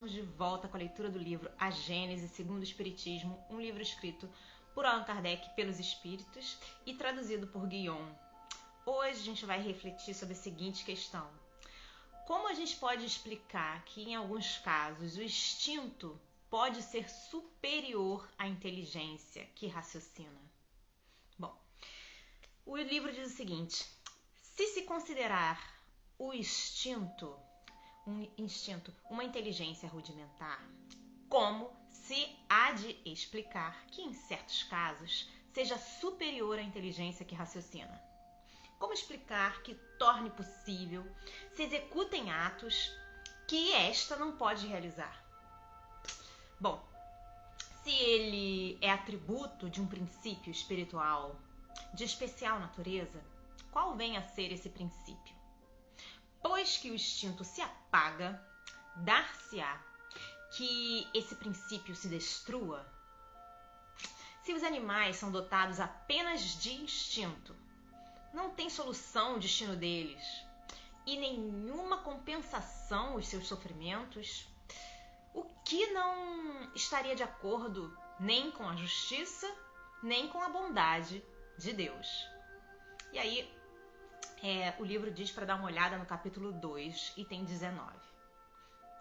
estamos de volta com a leitura do livro A Gênese segundo o Espiritismo, um livro escrito por Allan Kardec pelos Espíritos e traduzido por Guion. Hoje a gente vai refletir sobre a seguinte questão: como a gente pode explicar que, em alguns casos, o instinto pode ser superior à inteligência que raciocina? Bom, o livro diz o seguinte: se se considerar o instinto uma inteligência rudimentar, como se há de explicar que, em certos casos, seja superior à inteligência que raciocina? Como explicar que torne possível se executem atos que esta não pode realizar? Bom, se ele é atributo de um princípio espiritual de especial natureza, qual vem a ser esse princípio? Pois que o instinto se apaga, dar-se-á que esse princípio se destrua? Se os animais são dotados apenas de instinto, não tem solução o destino deles e nenhuma compensação os seus sofrimentos, o que não estaria de acordo nem com a justiça, nem com a bondade de Deus. E aí, o livro diz para dar uma olhada no capítulo 2, item 19.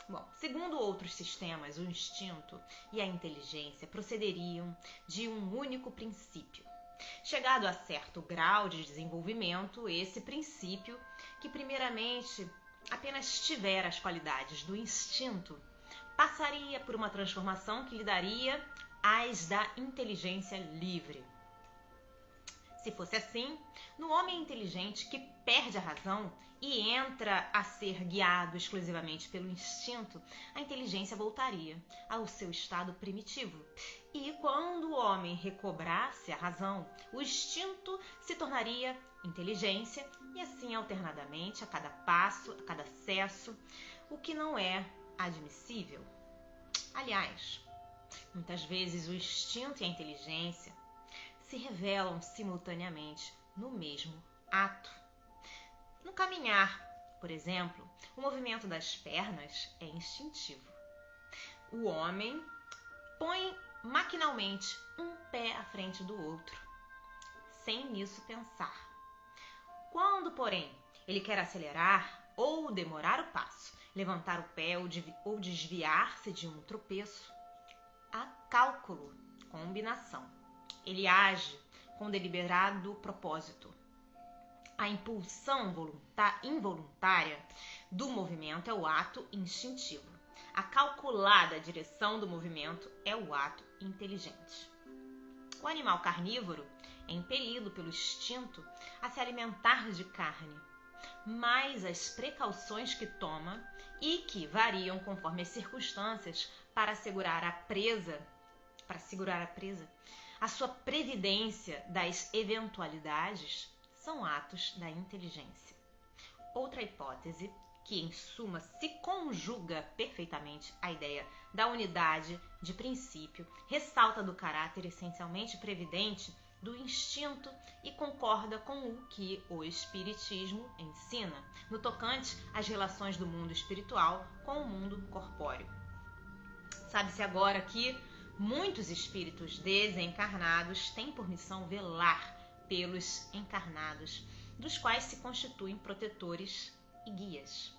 Bom, segundo outros sistemas, o instinto e a inteligência procederiam de um único princípio. Chegado a certo grau de desenvolvimento, esse princípio, que primeiramente apenas tivera as qualidades do instinto, passaria por uma transformação que lhe daria as da inteligência livre. Se fosse assim, no homem inteligente que perde a razão e entra a ser guiado exclusivamente pelo instinto, a inteligência voltaria ao seu estado primitivo. E quando o homem recobrasse a razão, o instinto se tornaria inteligência e assim alternadamente, a cada passo, a cada acesso, o que não é admissível. Aliás, muitas vezes o instinto e a inteligência se revelam simultaneamente no mesmo ato. No caminhar, por exemplo, o movimento das pernas é instintivo. O homem põe maquinalmente um pé à frente do outro, sem nisso pensar. Quando, porém, ele quer acelerar ou demorar o passo, levantar o pé ou desviar-se de um tropeço, há cálculo, combinação. Ele age com deliberado propósito. A impulsão involuntária do movimento é o ato instintivo. A calculada direção do movimento é o ato inteligente. O animal carnívoro é impelido pelo instinto a se alimentar de carne, mas as precauções que toma e que variam conforme as circunstâncias para segurar a presa, a sua previdência das eventualidades são atos da inteligência. Outra hipótese, que em suma se conjuga perfeitamente à ideia da unidade de princípio, ressalta do caráter essencialmente previdente do instinto e concorda com o que o Espiritismo ensina no tocante às relações do mundo espiritual com o mundo corpóreo. Sabe-se agora que muitos espíritos desencarnados têm por missão velar pelos encarnados, dos quais se constituem protetores e guias,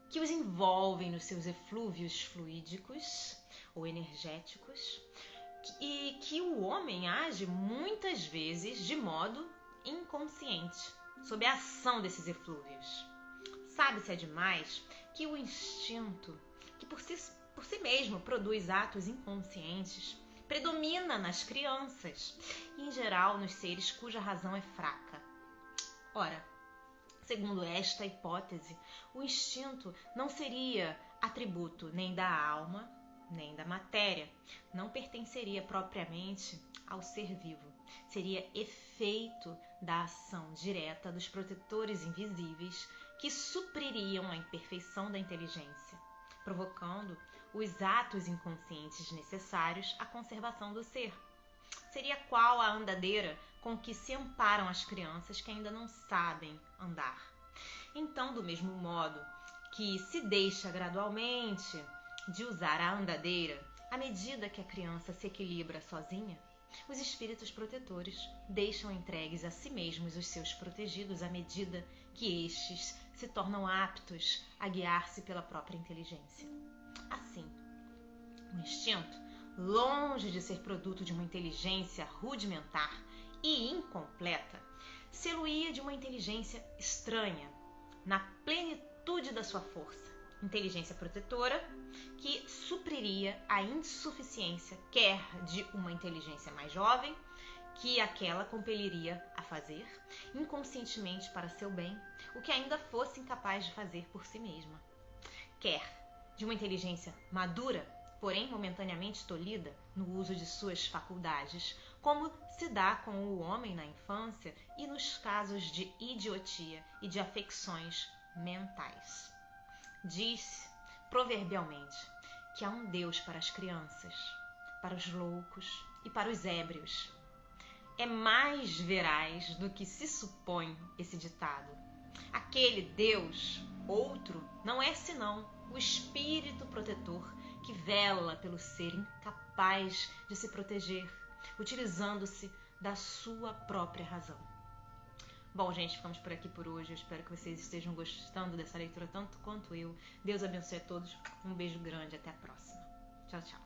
que os envolvem nos seus eflúvios fluídicos ou energéticos, e que o homem age muitas vezes de modo inconsciente, sob a ação desses eflúvios. Sabe-se ademais que o instinto, que por si mesmo produz atos inconscientes, predomina nas crianças e, em geral, nos seres cuja razão é fraca. Ora, segundo esta hipótese, o instinto não seria atributo nem da alma, nem da matéria, não pertenceria propriamente ao ser vivo, seria efeito da ação direta dos protetores invisíveis que supririam a imperfeição da inteligência, provocando os atos inconscientes necessários à conservação do ser. Seria qual a andadeira com que se amparam as crianças que ainda não sabem andar. Então, do mesmo modo que se deixa gradualmente de usar a andadeira, à medida que a criança se equilibra sozinha, os espíritos protetores deixam entregues a si mesmos os seus protegidos à medida que estes se tornam aptos a guiar-se pela própria inteligência. Assim, o instinto, longe de ser produto de uma inteligência rudimentar e incompleta, se-lo-ia de uma inteligência estranha, na plenitude da sua força, inteligência protetora, que supriria a insuficiência quer de uma inteligência mais jovem, que aquela compeliria a fazer, inconscientemente para seu bem, o que ainda fosse incapaz de fazer por si mesma, quer de uma inteligência madura, porém momentaneamente tolhida no uso de suas faculdades, como se dá com o homem na infância e nos casos de idiotia e de afecções mentais. Diz-se, proverbialmente, que há um Deus para as crianças, para os loucos e para os ébrios. É mais veraz do que se supõe esse ditado. Aquele Deus, outro, não é senão o espírito protetor que vela pelo ser incapaz de se proteger, utilizando-se da sua própria razão. Bom, gente, ficamos por aqui por hoje. Eu espero que vocês estejam gostando dessa leitura tanto quanto eu. Deus abençoe a todos. Um beijo grande. Até a próxima. Tchau, tchau.